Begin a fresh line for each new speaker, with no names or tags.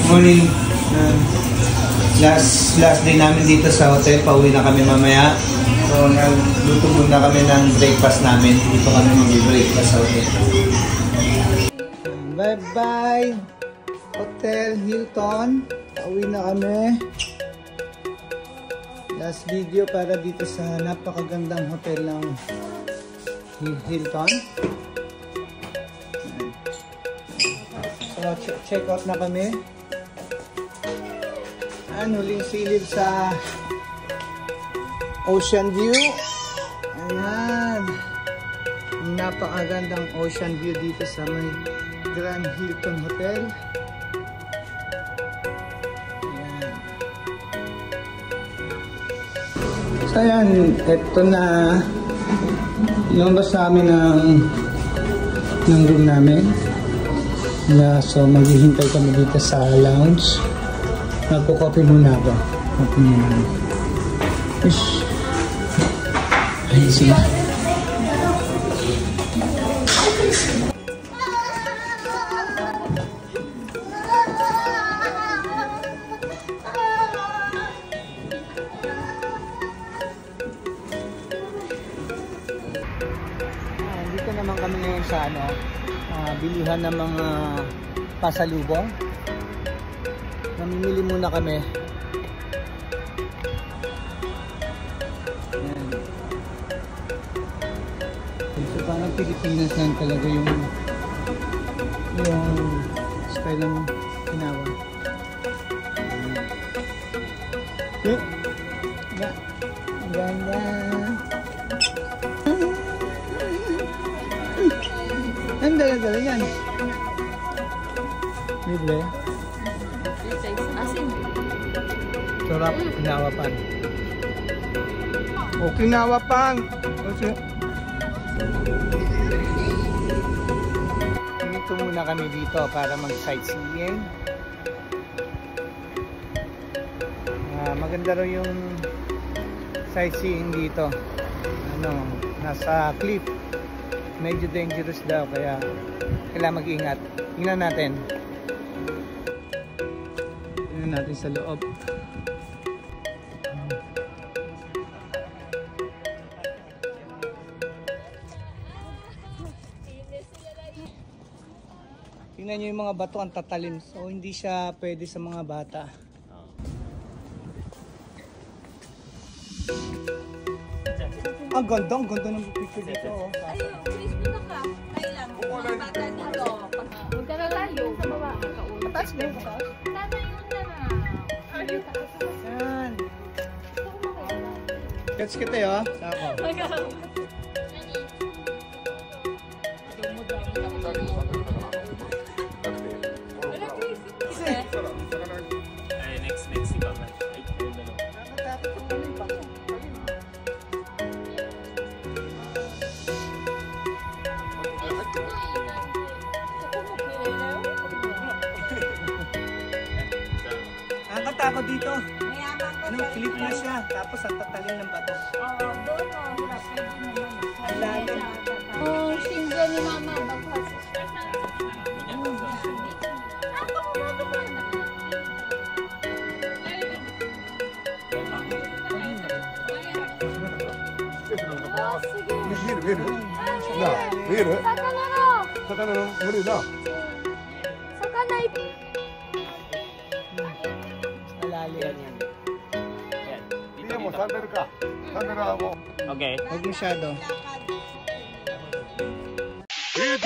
Morning. Last day namin dito sa hotel. Pauwi na kami mamaya. So, nagluto muna kami ng breakfast namin. Dito kami mag-breakfast sa hotel. Bye-bye! Hotel Hilton. Pauwi na kami. Last video para dito sa napakagandang hotel ng Hilton. So, check out na kami. Huling silid sa ocean view. Ayan. Napakagandang ocean view dito sa may Grand Hilton Hotel. Ayan. So ayan, ito na lumabas sa amin ng room namin. So maghihintay kami dito sa lounge. Nagpo-coffee muna ako. Coffee muna. Ish. Ayun sila. Dito naman kami ngayon sa bilihan ng mga pasalubong. Namimili muna kami. Ayan. So parang Pilipinas lang talaga yung style ng ginawa. Ganda. Ang dala-dala yan. Libre. Sarap, kinawapan. O, kinawapan! Kasi dito muna kami dito para mag-sightseeing. Maganda raw yung sightseeing dito. Nasa cliff. Medyo dangerous daw, kaya kailangan mag-ingat. Tingnan natin. Tingnan natin sa loob. Tingnan nyo yung mga bato, ang tatalim. So, hindi siya pwede sa mga bata. Ang ganda ng picture dito.
Ayun, crispy na ka. Kailan? Mga bata dito. Huwag ka na layo. Sa baba.
Mataas na yun.
Sana yun na.
Yan. Catch kita yun. Sako. Ako dito. Clip na siya. Tapos ang tatalim ng bato.
Doon o.
Ang lalim.
Single ni mama. Baklas.
Okay. Huwag masyado.
Swim,